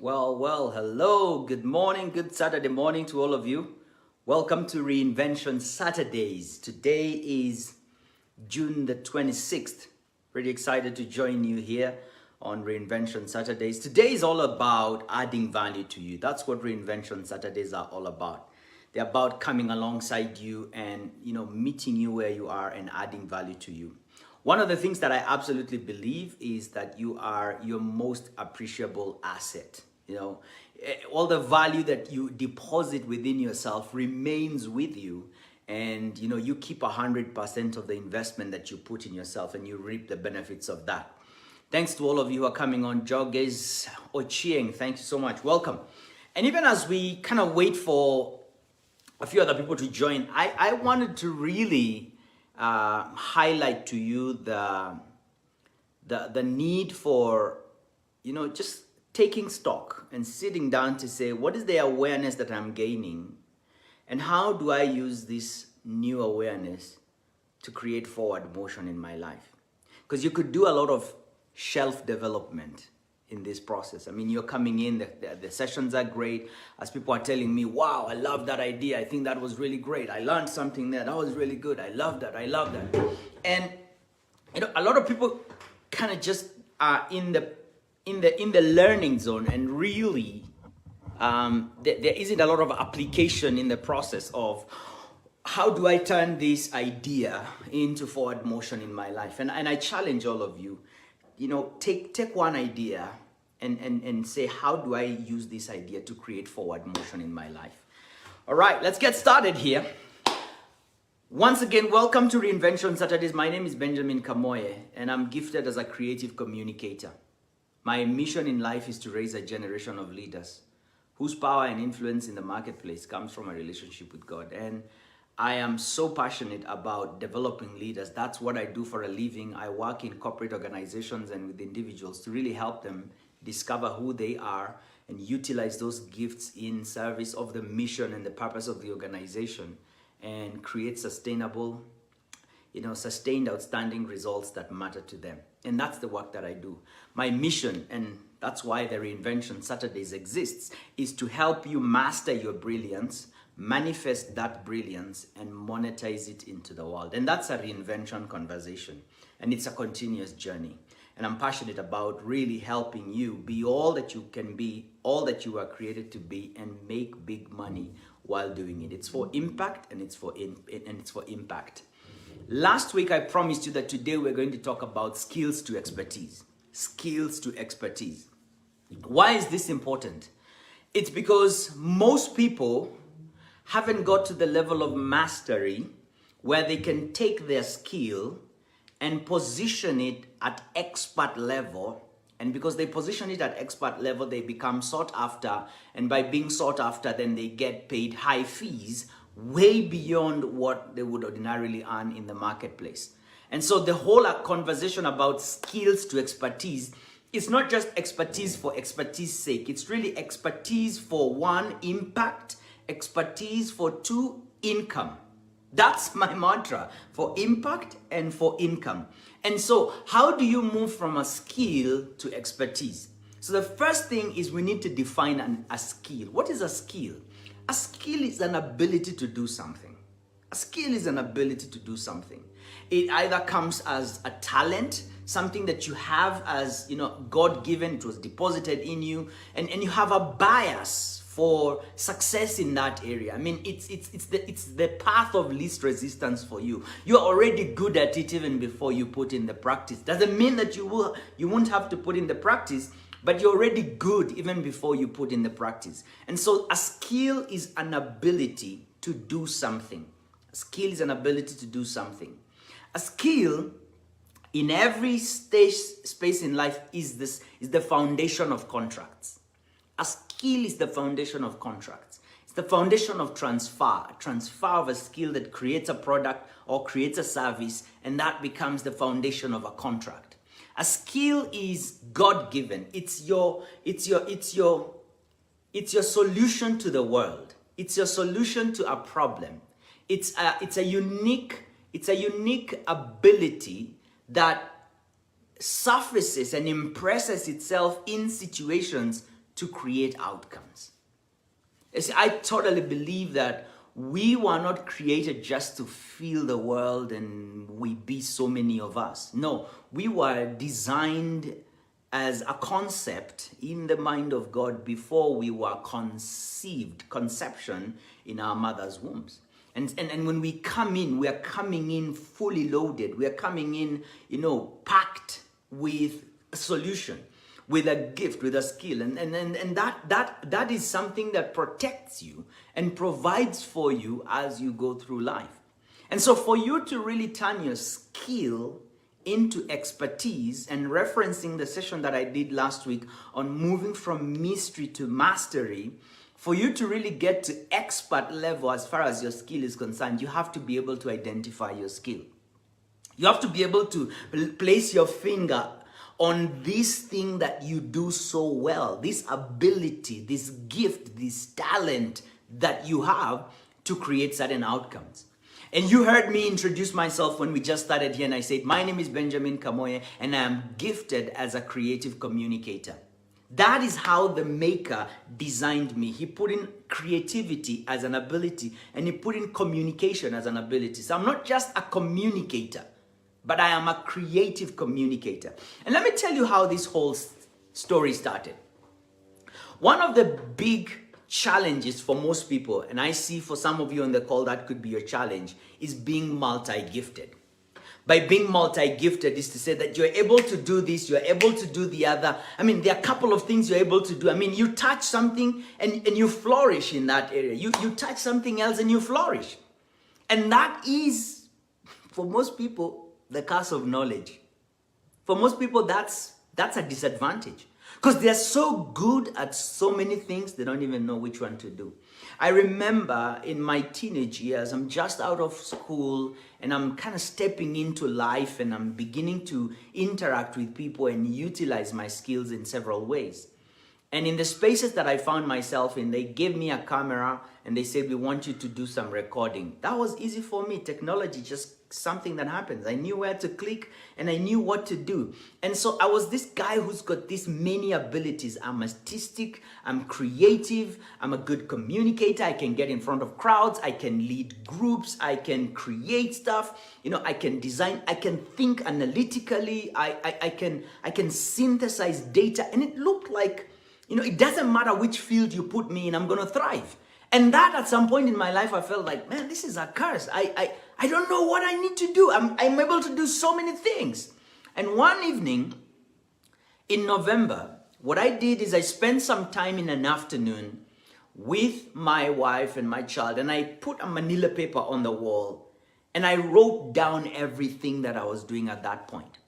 Hello, good morning, good Saturday morning to all of you. Welcome to Reinvention Saturdays. Today is June the 26th. Pretty excited to join you here on Reinvention Saturdays. Today is all about adding value to you. That's what Reinvention Saturdays are all about. They're about coming alongside you and, meeting you where you are and adding value to you. One of the things that I absolutely believe is that you are your most appreciable asset. All the value that you deposit within yourself remains with you, and you keep 100% of the investment that you put in yourself, and you reap the benefits of that. Thanks to all of you who are coming on. Joggers, Ochieng, thank you so much. Welcome. And even as we kind of wait for a few other people to join, I wanted to really highlight to you the need for just taking stock and sitting down to say, what is the awareness that I'm gaining, and how do I use this new awareness to create forward motion in my life? Because you could do a lot of shelf development in this process. I mean, you're coming in, the sessions are great. As people are telling me, wow, I love that idea. I think that was really great. I learned something there. That was really good. I love that. And, a lot of people kind of just are in the learning zone, and really there isn't a lot of application in the process of how do I turn this idea into forward motion in my life. And I challenge all of you, take one idea and say, how do I use this idea to create forward motion in my life? All right, let's get started here. Once again, welcome to Reinvention Saturdays. My name is Benjamin Kamoye, and I'm gifted as a creative communicator. My mission in life is to raise a generation of leaders whose power and influence in the marketplace comes from a relationship with God. And I am so passionate about developing leaders. That's what I do for a living. I work in corporate organizations and with individuals to really help them discover who they are and utilize those gifts in service of the mission and the purpose of the organization, and create sustained, outstanding results that matter to them. And that's the work that I do. My mission, and that's why the Reinvention Saturdays exists, is to help you master your brilliance, manifest that brilliance, and monetize it into the world. And that's a reinvention conversation. And it's a continuous journey. And I'm passionate about really helping you be all that you can be, all that you are created to be, and make big money while doing it. It's for impact, and it's for impact. Last week, I promised you that today we're going to talk about skills to expertise. Skills to expertise. Why is this important? It's because most people haven't got to the level of mastery where they can take their skill and position it at expert level. And because they position it at expert level, they become sought after. And by being sought after, then they get paid high fees, way beyond what they would ordinarily earn in the marketplace. And so the whole conversation about skills to expertise is not just expertise for expertise sake. It's really expertise for one, impact, expertise for two, income. That's my mantra, for impact and for income. And so how do you move from a skill to expertise? So the first thing is we need to define a skill. What is a skill? A skill is an ability to do something. A skill is an ability to do something. It either comes as a talent, something that you have as, God-given, it was deposited in you, and you have a bias for success in that area. I mean, it's the path of least resistance for you. You're already good at it even before you put in the practice. Doesn't mean that you won't have to put in the practice, but you're already good even before you put in the practice. And so a skill is an ability to do something. A skill is an ability to do something. A skill in every space in life is the foundation of contracts. A skill is the foundation of contracts. It's the foundation of transfer of a skill that creates a product or creates a service, and that becomes the foundation of a contract. A skill is God-given. It's your solution to the world. It's your solution to a problem. It's a unique ability that surfaces and impresses itself in situations to create outcomes. You see, I totally believe that we were not created just to fill the world and we be so many of us. No, we were designed as a concept in the mind of God before we were conception in our mother's wombs. And when we come in, we are coming in fully loaded. We are coming in, packed with a solution, with a gift, with a skill. And that is something that protects you and provides for you as you go through life. And so for you to really turn your skill into expertise, and referencing the session that I did last week on moving from mystery to mastery, for you to really get to expert level as far as your skill is concerned, you have to be able to identify your skill. You have to be able to place your finger on this thing that you do so well, this ability, this gift, this talent that you have to create certain outcomes. And you heard me introduce myself when we just started here, and I said, my name is Benjamin Kamoye, and I am gifted as a creative communicator. That is how the maker designed me. He put in creativity as an ability, and he put in communication as an ability. So I'm not just a communicator, but I am a creative communicator. And let me tell you how this whole story started. One of the big challenges for most people, and I see for some of you on the call that could be your challenge, is being multi-gifted. By being multi-gifted is to say that you're able to do this, you're able to do the other. I mean, there are a couple of things you're able to do. I mean, you touch something and you flourish in that area. You touch something else and you flourish. And that is, for most people, the curse of knowledge. For most people, that's a disadvantage. Because they're so good at so many things, they don't even know which one to do. I remember in my teenage years, I'm just out of school and I'm kind of stepping into life and I'm beginning to interact with people and utilize my skills in several ways. And in the spaces that I found myself in, they gave me a camera and they said, we want you to do some recording. That was easy for me. Technology, just something that happens. I knew where to click and I knew what to do. And so I was this guy who's got these many abilities. I'm artistic, I'm creative, I'm a good communicator. I can get in front of crowds, I can lead groups, I can create stuff, I can design, I can think analytically, I can synthesize data. And it looked like, it doesn't matter which field you put me in, I'm gonna thrive. And that at some point in my life, I felt like, man, this is a curse. I don't know what I need to do. I'm able to do so many things. And one evening in November, what I did is I spent some time in an afternoon with my wife and my child, and I put a manila paper on the wall, and I wrote down everything that I was doing at that point.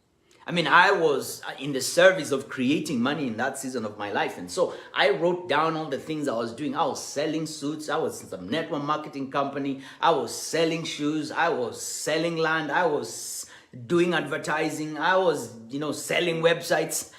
I mean, I was in the service of creating money in that season of my life. And so I wrote down all the things I was doing. I was selling suits. I was in some network marketing company. I was selling shoes. I was selling land. I was doing advertising. I was, selling websites.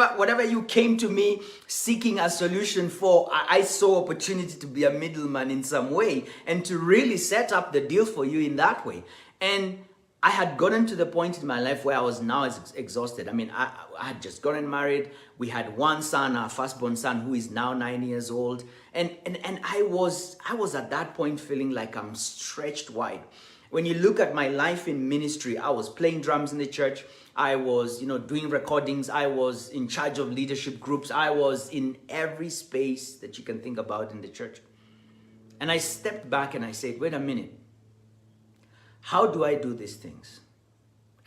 Whatever you came to me seeking a solution for, I saw opportunity to be a middleman in some way and to really set up the deal for you in that way. And I had gotten to the point in my life where I was now exhausted. I mean, I had just gotten married. We had one son, our firstborn son, who is now 9 years old. And I was at that point feeling like I'm stretched wide. When you look at my life in ministry, I was playing drums in the church. I was, doing recordings. I was in charge of leadership groups. I was in every space that you can think about in the church. And I stepped back and I said, wait a minute. How do I do these things?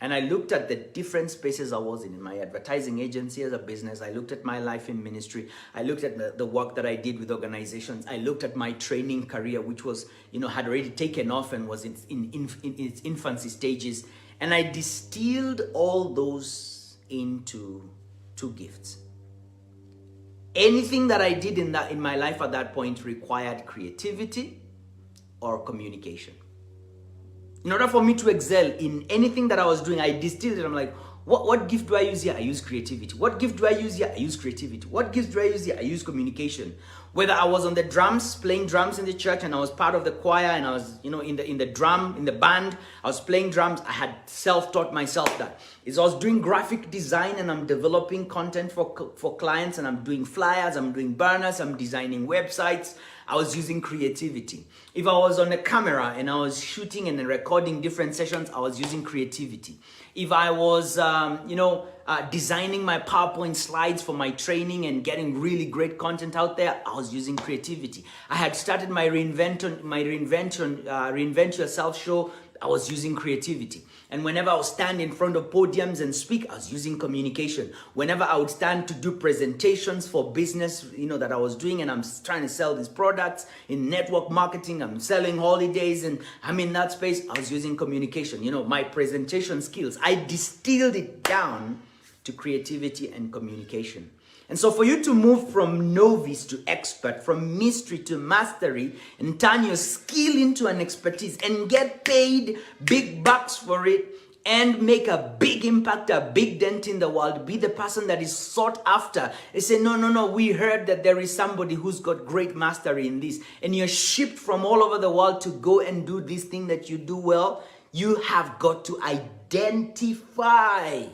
And I looked at the different spaces I was in my advertising agency as a business. I looked at my life in ministry. I looked at the work that I did with organizations. I looked at my training career, which was, had already taken off and was in its infancy stages. And I distilled all those into 2 gifts. Anything that I did in my life at that point required creativity or communication. In order for me to excel in anything that I was doing, I distilled it. I'm like, what gift do I use here? I use creativity. What gift do I use here? I use creativity. What gift do I use here? I use communication. Whether I was on the drums, playing drums in the church, and I was part of the choir, and I was, in the band, I was playing drums. I had self-taught myself that. I was doing graphic design, and I'm developing content for clients, and I'm doing flyers, I'm doing banners, I'm designing websites. I was using creativity. If I was on a camera and I was shooting and recording different sessions, I was using creativity. If I was, designing my PowerPoint slides for my training and getting really great content out there, I was using creativity. I had started my Reinvent Yourself show. I was using creativity. And whenever I would stand in front of podiums and speak, I was using communication. Whenever I would stand to do presentations for business, that I was doing, and I'm trying to sell these products in network marketing, I'm selling holidays, and I'm in that space, I was using communication. My presentation skills, I distilled it down to creativity and communication. And so for you to move from novice to expert, from mystery to mastery, and turn your skill into an expertise and get paid big bucks for it and make a big impact, a big dent in the world, be the person that is sought after. They say, no, we heard that there is somebody who's got great mastery in this, and you're shipped from all over the world to go and do this thing that you do well. You have got to identify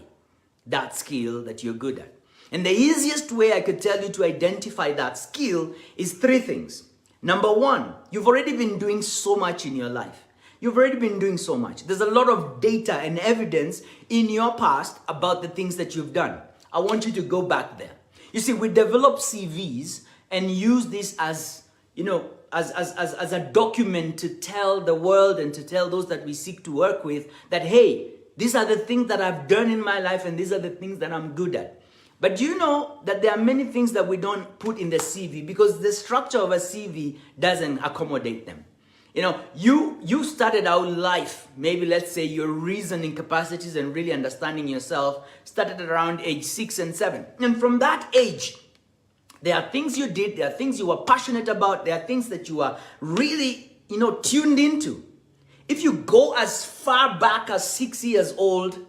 that skill that you're good at. And the easiest way I could tell you to identify that skill is 3 things. Number 1, you've already been doing so much in your life. You've already been doing so much. There's a lot of data and evidence in your past about the things that you've done. I want you to go back there. You see, we develop CVs and use this as a document to tell the world and to tell those that we seek to work with that, hey, these are the things that I've done in my life and these are the things that I'm good at. But you know that there are many things that we don't put in the CV because the structure of a CV doesn't accommodate them. You started out life, maybe let's say your reasoning capacities and really understanding yourself started around age 6 and 7. And from that age, there are things you did, there are things you were passionate about, there are things that you are really, tuned into. If you go as far back as 6 years old,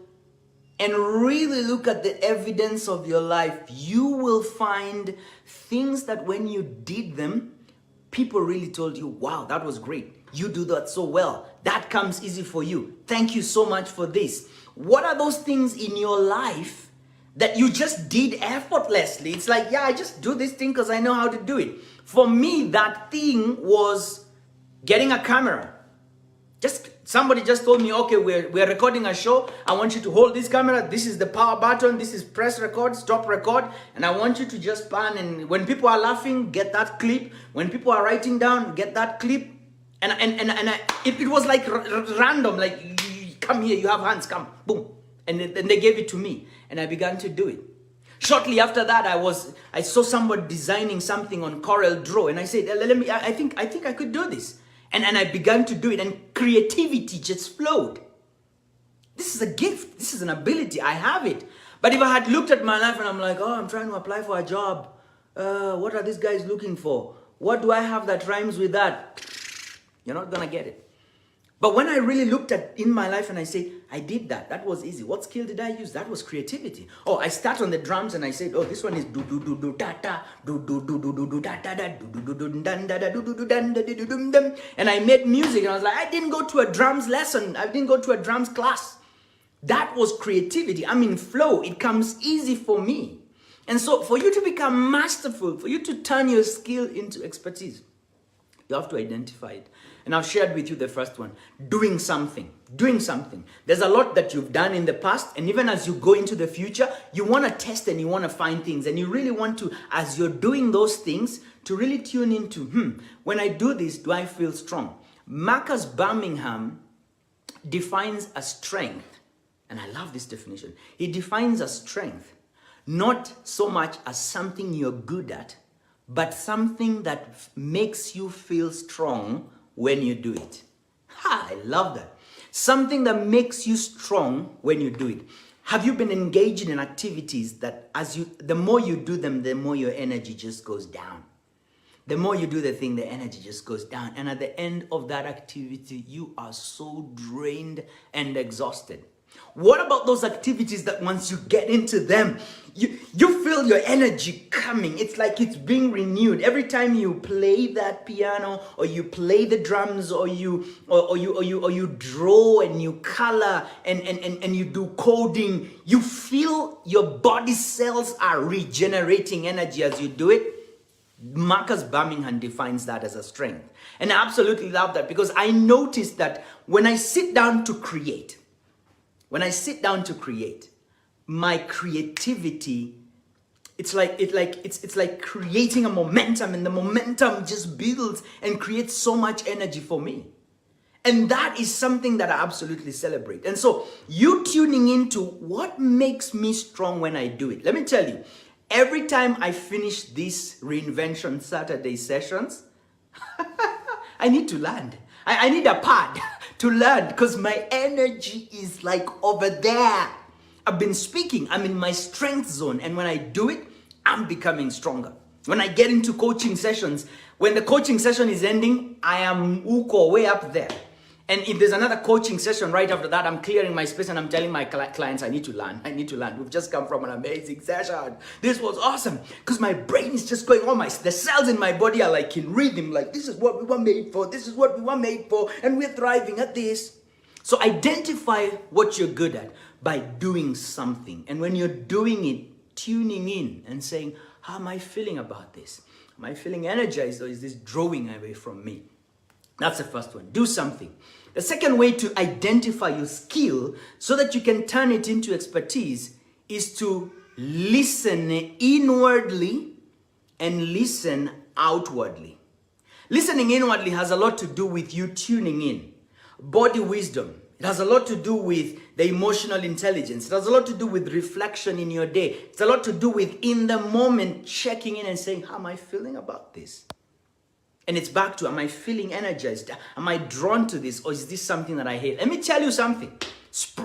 and really look at the evidence of your life, you will find things that when you did them, people really told you, wow, that was great. You do that so well. That comes easy for you. Thank you so much for this. What are those things in your life that you just did effortlessly? It's like, yeah, I just do this thing because I know how to do it. For me, that thing was getting a camera. Somebody just told me, okay, we're recording a show. I want you to hold this camera. This is the power button. This is press record, stop record. And I want you to just pan. And when people are laughing, get that clip. When people are writing down, get that clip. And it was like random. Like, you come here, you have hands, come, boom. And then they gave it to me. And I began to do it. Shortly after that, I saw somebody designing something on Corel Draw. And I said, I think I could do this. And I began to do it, and creativity just flowed. This is a gift. This is an ability. I have it. But if I had looked at my life and I'm like, oh, I'm trying to apply for a job. What are these guys looking for? What do I have that rhymes with that? You're not going to get it. But when I really looked at in my life and I said, I did that. That was easy. What skill did I use? That was creativity. Oh, I start on the drums and I said, oh, this one is do do do do da da do do do do do do da da da do do do do dan da da do do do dan da do do dum. And I made music and I was like, I didn't go to a drums lesson. I didn't go to a drums class. That was creativity. I'm in flow. It comes easy for me. And so for you to become masterful, for you to turn your skill into expertise, you have to identify it. And I've shared with you the first one, doing something. There's a lot that you've done in the past, and even as you go into the future, you want to test and you want to find things, and you really want to, as you're doing those things, to really tune into, when I do this, do I feel strong? Marcus Birmingham defines a strength, and I love this definition. He defines a strength, not so much as something you're good at, but something that makes you feel strong when you do it. I love that. Something that makes you strong when you do it. Have you been engaging in activities that the more you do them, the more your energy just goes down? The more you do the thing, the energy just goes down. And at the end of that activity, you are so drained and exhausted. What about those activities that once you get into them, you feel your energy coming? It's like it's being renewed every time you play that piano, or you play the drums, or you draw and you color and you do coding. You feel your body cells are regenerating energy as you do it. Marcus Birmingham defines that as a strength. And I absolutely love that, because I noticed that when I sit down to create, my creativity, it's like creating a momentum, and the momentum just builds and creates so much energy for me. And that is something that I absolutely celebrate. And so you tuning into what makes me strong when I do it. Let me tell you, every time I finish these Reinvention Saturday sessions, I need to land. I need a pad to learn, because my energy is like over there. I've been speaking, I'm in my strength zone, and when I do it, I'm becoming stronger. When I get into coaching sessions, when the coaching session is ending, I am way up there. And if there's another coaching session right after that, I'm clearing my space and I'm telling my clients, I need to learn. We've just come from an amazing session. This was awesome. Because my brain is just going, the cells in my body are like in rhythm, like this is what we were made for, this is what we were made for, and we're thriving at this. So identify what you're good at by doing something. And when you're doing it, tuning in and saying, how am I feeling about this? Am I feeling energized, or is this drawing away from me? That's the first one. Do something. The second way to identify your skill so that you can turn it into expertise is to listen inwardly and listen outwardly. Listening inwardly has a lot to do with you tuning in. Body wisdom. It has a lot to do with the emotional intelligence. It has a lot to do with reflection in your day. It's a lot to do with in the moment checking in and saying, how am I feeling about this? And it's back to, am I feeling energized? Am I drawn to this, or is this something that I hate? Let me tell you something.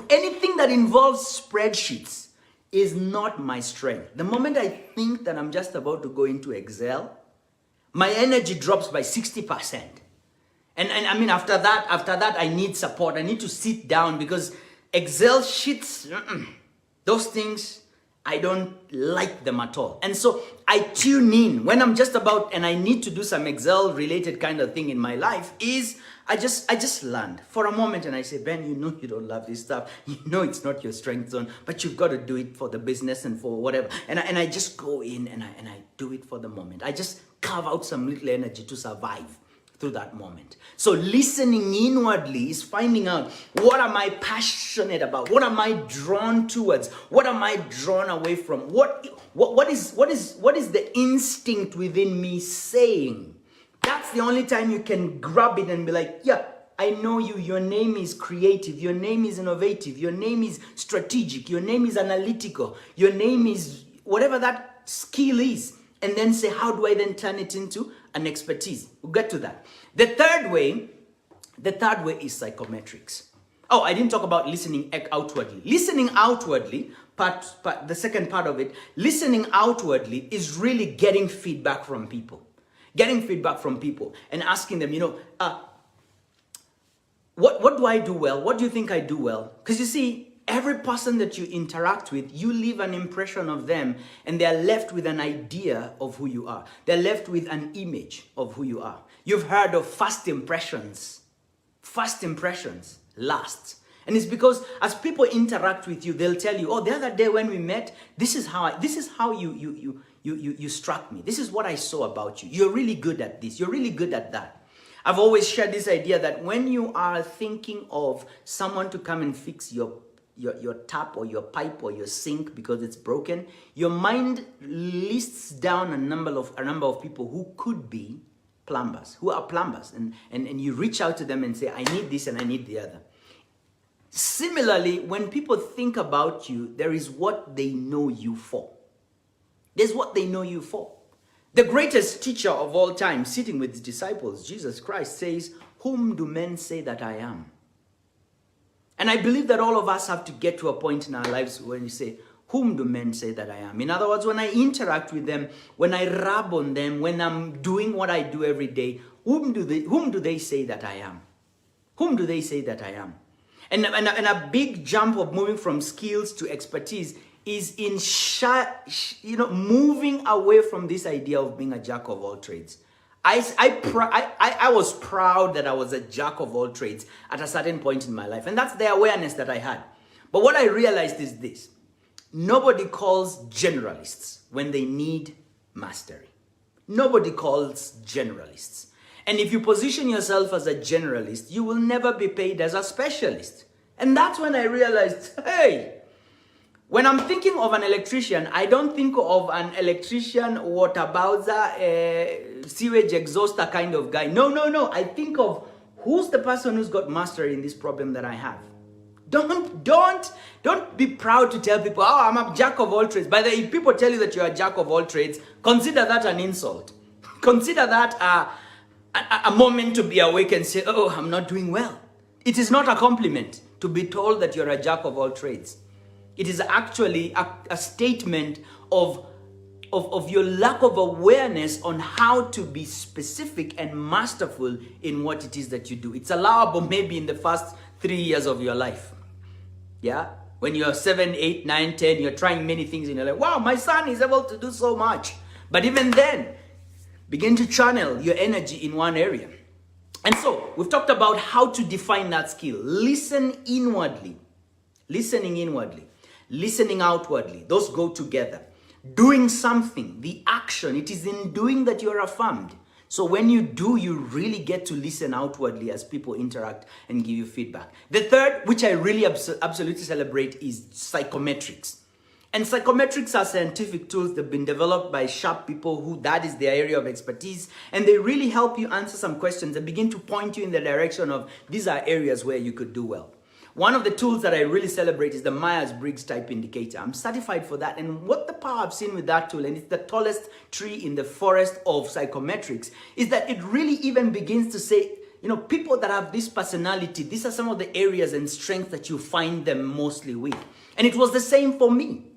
Anything that involves spreadsheets is not my strength. The moment I think that I'm just about to go into Excel, my energy drops by 60%. And I mean, after that, I need support. I need to sit down, because Excel sheets, those things, I don't like them at all. And so I tune in when I'm just about, and I need to do some Excel related kind of thing in my life, is I just land for a moment and I say, Ben, you know you don't love this stuff. You know it's not your strength zone, but you've got to do it for the business and for whatever. And I just go in and I do it for the moment. I just carve out some little energy to survive through that moment. So listening inwardly is finding out, what am I passionate about? What am I drawn towards? What am I drawn away from? What is the instinct within me saying? That's the only time you can grab it and be like, yeah, I know you. Your name is creative. Your name is innovative. Your name is strategic. Your name is analytical. Your name is whatever that skill is. And then say, how do I then turn it into an expertise? We'll get to that. The third way is psychometrics. Oh, I didn't talk about listening outwardly. Listening outwardly, the second part of it, listening outwardly is really getting feedback from people. Getting feedback from people and asking them, what do I do well? What do you think I do well? Because you see, every person that you interact with, you leave an impression of them, and they're left with an idea of who you are. They're left with an image of who you are. You've heard of first impressions. First impressions last. And it's because as people interact with you, they'll tell you, oh, the other day when we met, this is how you struck me. This is what I saw about you. You're really good at this. You're really good at that. I've always shared this idea that when you are thinking of someone to come and fix your tap or your pipe or your sink because it's broken, your mind lists down a number of people who could be plumbers, who are plumbers, and you reach out to them and say, I need this and I need the other. Similarly, when people think about you, there is what they know you for. There's what they know you for. The greatest teacher of all time, sitting with his disciples, Jesus Christ, says, whom do men say that I am? And I believe that all of us have to get to a point in our lives when you say, whom do men say that I am? In other words, when I interact with them, when I rub on them, when I'm doing what I do every day, whom do they say that I am? Whom do they say that I am? And a big jump of moving from skills to expertise is in moving away from this idea of being a jack of all trades. I was proud that I was a jack of all trades at a certain point in my life. And that's the awareness that I had. But what I realized is this. Nobody calls generalists when they need mastery. Nobody calls generalists. And if you position yourself as a generalist, you will never be paid as a specialist. And that's when I realized, hey, when I'm thinking of an electrician, I don't think of an electrician, water bowser, sewage exhauster kind of guy. No. I think of who's the person who's got mastery in this problem that I have. Don't be proud to tell people, oh, I'm a jack of all trades. By the way, if people tell you that you're a jack of all trades, consider that an insult. Consider that a moment to be awake and say, oh, I'm not doing well. It is not a compliment to be told that you're a jack of all trades. It is actually a statement of your lack of awareness on how to be specific and masterful in what it is that you do. It's allowable maybe in the first 3 years of your life. Yeah? When you're 7, 8, 9, 10, you're trying many things and you're like, wow, my son is able to do so much. But even then, begin to channel your energy in one area. And so, we've talked about how to define that skill. Listen inwardly. Listening inwardly. Listening outwardly. Those go together. Doing something, the action, it is in doing that you're affirmed. So when you do, you really get to listen outwardly as people interact and give you feedback. The third, which I really absolutely celebrate, is psychometrics. And psychometrics are scientific tools that have been developed by sharp people who that is their area of expertise. And they really help you answer some questions and begin to point you in the direction of these are areas where you could do well. One of the tools that I really celebrate is the Myers-Briggs type indicator. I'm certified for that. And what the power I've seen with that tool, and it's the tallest tree in the forest of psychometrics, is that it really even begins to say, people that have this personality, these are some of the areas and strengths that you find them mostly with. And it was the same for me.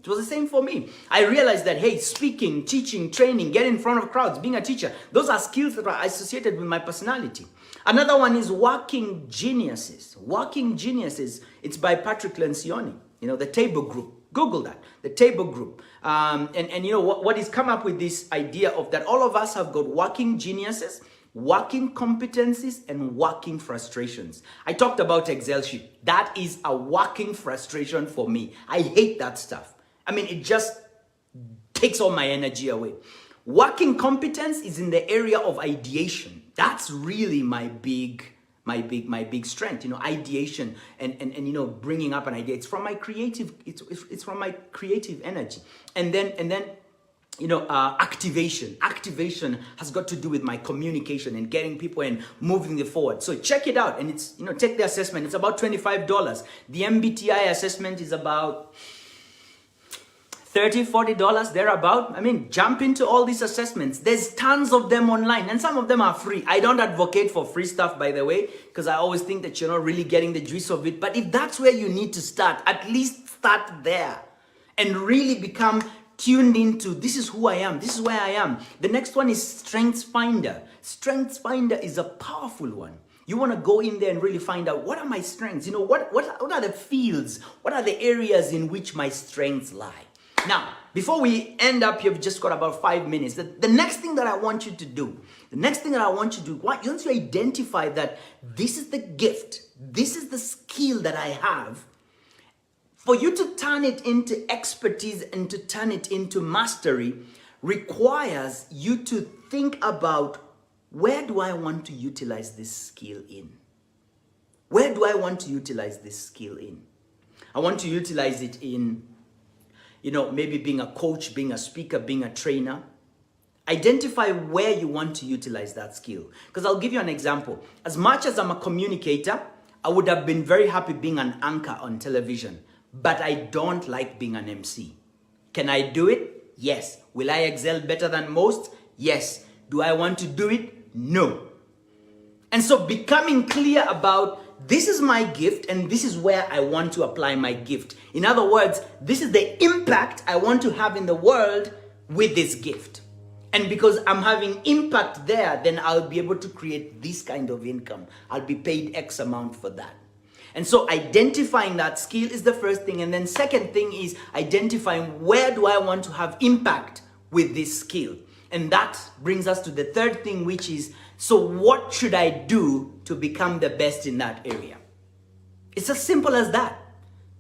I realized that, hey, speaking, teaching, training, getting in front of crowds, being a teacher, those are skills that are associated with my personality. Another one is Working Geniuses. Working Geniuses, it's by Patrick Lencioni, the Table Group. Google that, the Table Group. What he's come up with this idea of that all of us have got working geniuses, working competencies, and working frustrations. I talked about Excel sheet. That is a working frustration for me. I hate that stuff. It just takes all my energy away. Working competence is in the area of ideation. That's really my big strength, ideation and bringing up an idea. It's from my creative, it's from my creative energy. And then activation. Activation has got to do with my communication and getting people and moving it forward. So check it out, and it's take the assessment. It's about $25. The MBTI assessment is about $30, $40 thereabout. Jump into all these assessments. There's tons of them online, and some of them are free. I don't advocate for free stuff, by the way, because I always think that you're not really getting the juice of it. But if that's where you need to start, at least start there and really become tuned into this is who I am, this is where I am. The next one is Strengths Finder. Strengths Finder is a powerful one. You want to go in there and really find out, what are my strengths? What are the fields? What are the areas in which my strengths lie? Now, before we end up here, we've just got about 5 minutes. The next thing that I want you to do, once you identify that this is the gift, this is the skill that I have, for you to turn it into expertise and to turn it into mastery requires you to think about, where do I want to utilize this skill in? Where do I want to utilize this skill in? I want to utilize it in, maybe being a coach, being a speaker, being a trainer. Identify where you want to utilize that skill. Because I'll give you an example. As much as I'm a communicator, I would have been very happy being an anchor on television. But I don't like being an MC. Can I do it? Yes. Will I excel better than most? Yes. Do I want to do it? No. And so becoming clear about, this is my gift and this is where I want to apply my gift. In other words, this is the impact I want to have in the world with this gift. And because I'm having impact there, then I'll be able to create this kind of income. I'll be paid X amount for that. And so identifying that skill is the first thing. And then second thing is identifying where do I want to have impact with this skill. And that brings us to the third thing, which is, so what should I do to become the best in that area? It's as simple as that.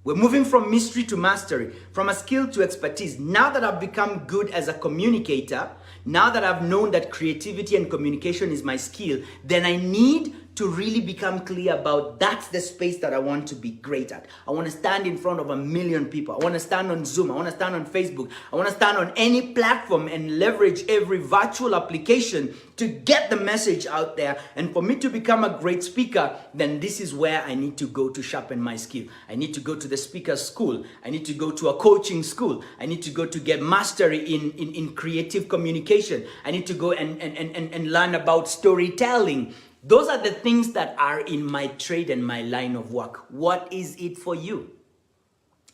We're moving from mystery to mastery, from a skill to expertise. Now that I've become good as a communicator, now that I've known that creativity and communication is my skill, then I need to really become clear about that's the space that I want to be great at. I want to stand in front of 1 million people. I want to stand on Zoom. I want to stand on Facebook. I want to stand on any platform and leverage every virtual application to get the message out there. And for me to become a great speaker, then this is where I need to go to sharpen my skill. I need to go to the speaker school. I need to go to a coaching school. I need to go to get mastery in creative communication. I need to go and learn about storytelling. Those are the things that are in my trade and my line of work. What is it for you?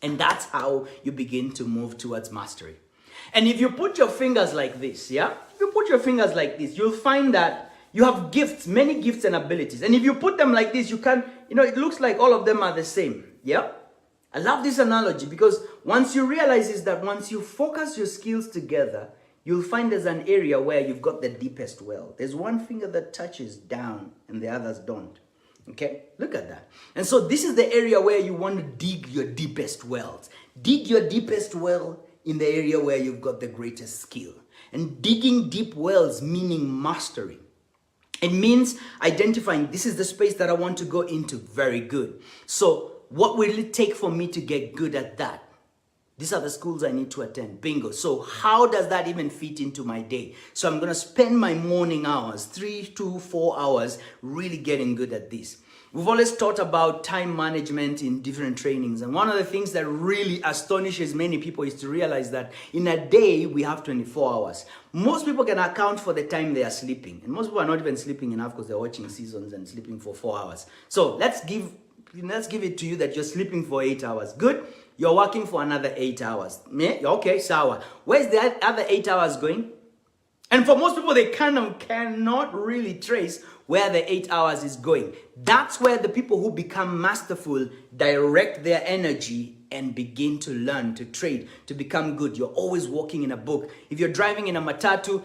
And that's how you begin to move towards mastery. And if you put your fingers like this, yeah? If you put your fingers like this, you'll find that you have gifts, many gifts and abilities. And if you put them like this, you can, it looks like all of them are the same, yeah? I love this analogy because once you realize is that once you focus your skills together, you'll find there's an area where you've got the deepest well. There's one finger that touches down and the others don't. Okay, look at that. And so this is the area where you want to dig your deepest wells. Dig your deepest well in the area where you've got the greatest skill. And digging deep wells meaning mastery. It means identifying this is the space that I want to go into. Very good. So what will it take for me to get good at that? These are the schools I need to attend. Bingo. So how does that even fit into my day? So I'm going to spend my morning hours, 3 to 4 hours, really getting good at this. We've always taught about time management in different trainings. And one of the things that really astonishes many people is to realize that in a day, we have 24 hours. Most people can account for the time they are sleeping. And most people are not even sleeping enough because they're watching seasons and sleeping for 4 hours. So let's give it to you that you're sleeping for 8 hours. Good. You're working for another 8 hours. Okay, sawa. Where's the other 8 hours going? And for most people, they cannot really trace where the 8 hours is going. That's where the people who become masterful direct their energy and begin to learn, to trade, to become good. You're always walking in a book. If you're driving in a matatu,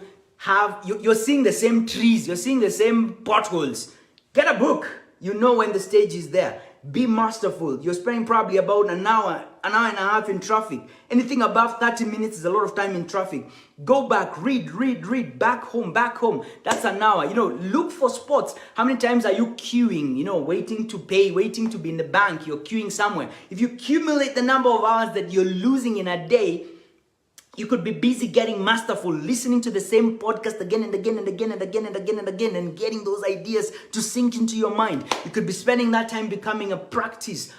you're seeing the same trees, you're seeing the same potholes. Get a book. You know when the stage is there. Be masterful. You're spending probably about an hour and a half in traffic. Anything above 30 minutes is a lot of time in traffic. Go back, read, back home. That's an hour. Look for spots. How many times are you queuing, waiting to pay, waiting to be in the bank? You're queuing somewhere. If you accumulate the number of hours that you're losing in a day, you could be busy getting masterful, listening to the same podcast again and again and again and again and again and again and getting those ideas to sink into your mind. You could be spending that time becoming a practicing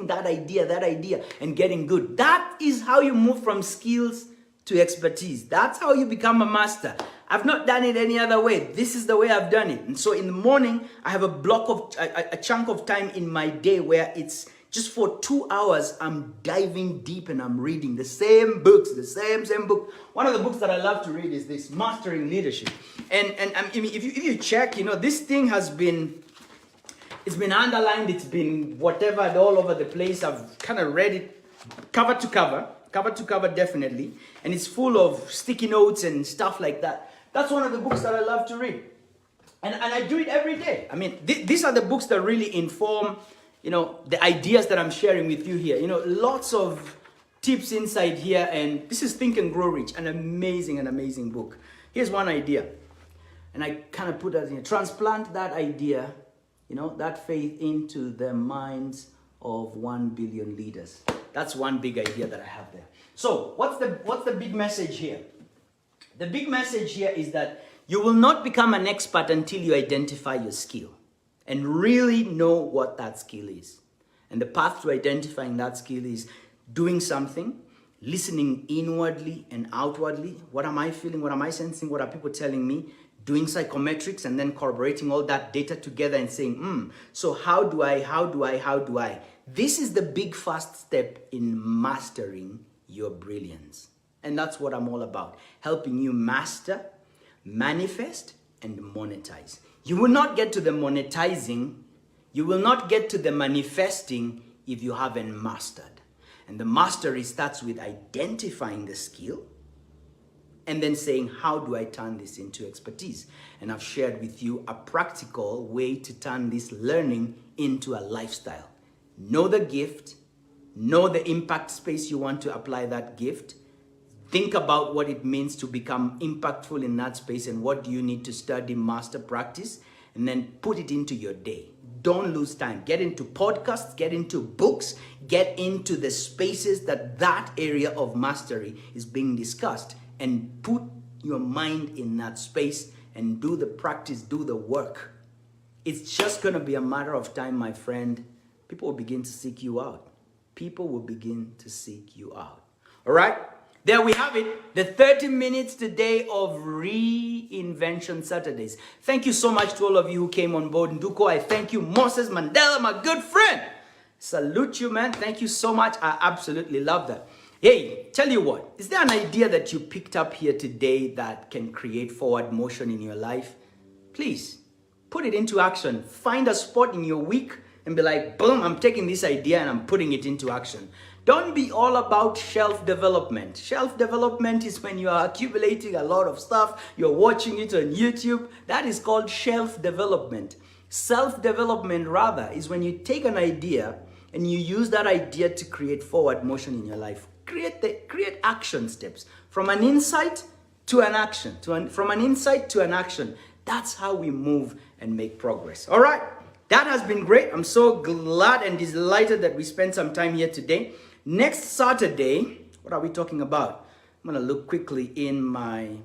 that idea and getting good. That is how you move from skills to expertise. That's how you become a master. I've not done it any other way. This is the way I've done it. And so in the morning, I have a chunk of time in my day where it's just for 2 hours, I'm diving deep and I'm reading the same books, the same book. One of the books that I love to read is this, Mastering Leadership. And if you check, this thing it's been underlined, it's been whatever, all over the place. I've kind of read it cover to cover definitely. And it's full of sticky notes and stuff like that. That's one of the books that I love to read. And I do it every day. These are the books that really inform the ideas that I'm sharing with you here. Lots of tips inside here. And this is Think and Grow Rich, an amazing book. Here's one idea. And I kind of put that in. Transplant that idea, that faith into the minds of 1 billion leaders. That's one big idea that I have there. So what's the big message here? The big message here is that you will not become an expert until you identify your skill and really know what that skill is. And the path to identifying that skill is doing something, listening inwardly and outwardly. What am I feeling? What am I sensing? What are people telling me? Doing psychometrics and then corroborating all that data together and saying, so how do I? This is the big first step in mastering your brilliance. And that's what I'm all about. Helping you master, manifest, and monetize. You will not get to the monetizing You will not get to the manifesting if you haven't mastered. And the mastery starts with identifying the skill and then saying, how do I turn this into expertise? And I've shared with you a practical way to turn this learning into a lifestyle. Know the gift, know the impact space you want to apply that gift. Think about what it means to become impactful in that space and what do you need to study, master, practice, and then put it into your day. Don't lose time. Get into podcasts, get into books, get into the spaces that area of mastery is being discussed, and put your mind in that space and do the practice, do the work. It's just going to be a matter of time, my friend. People will begin to seek you out. People will begin to seek you out. All right? There we have it, the 30 minutes today of Reinvention Saturdays. Thank you so much to all of you who came on board. Nduko, I thank you. Moses Mandela, my good friend. Salute you, man. Thank you so much. I absolutely love that. Hey, tell you what, is there an idea that you picked up here today that can create forward motion in your life? Please, put it into action. Find a spot in your week and be like, boom, I'm taking this idea and I'm putting it into action. Don't be all about shelf development. Shelf development is when you are accumulating a lot of stuff, you're watching it on YouTube. That is called shelf development. Self-development, rather, is when you take an idea and you use that idea to create forward motion in your life. Create action steps from an insight to an action, from an insight to an action. That's how we move and make progress. All right, that has been great. I'm so glad and delighted that we spent some time here today. Next Saturday, what are we talking about? I'm gonna look quickly in my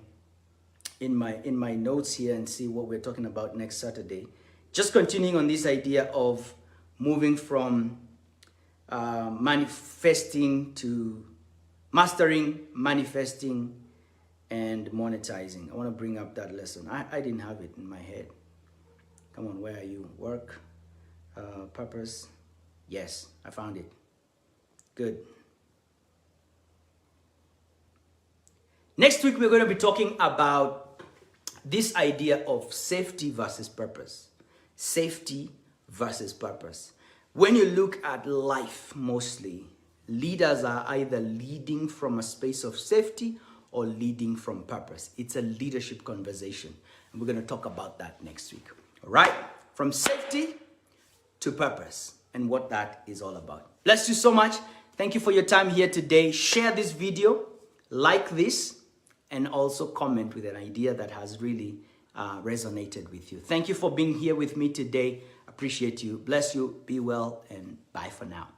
notes here and see what we're talking about next Saturday. Just continuing on this idea of moving from manifesting to mastering, manifesting, and monetizing. I want to bring up that lesson. I didn't have it in my head. Come on, where are you? Work, purpose. Yes, I found it. Good. Next week, we're going to be talking about this idea of safety versus purpose. Safety versus purpose. When you look at life, mostly, leaders are either leading from a space of safety or leading from purpose. It's a leadership conversation. And we're going to talk about that next week. All right? From safety to purpose and what that is all about. Bless you so much. Thank you for your time here today. Share this video, like this, and also comment with an idea that has really resonated with you. Thank you for being here with me today. Appreciate you. Bless you. Be well, and bye for now.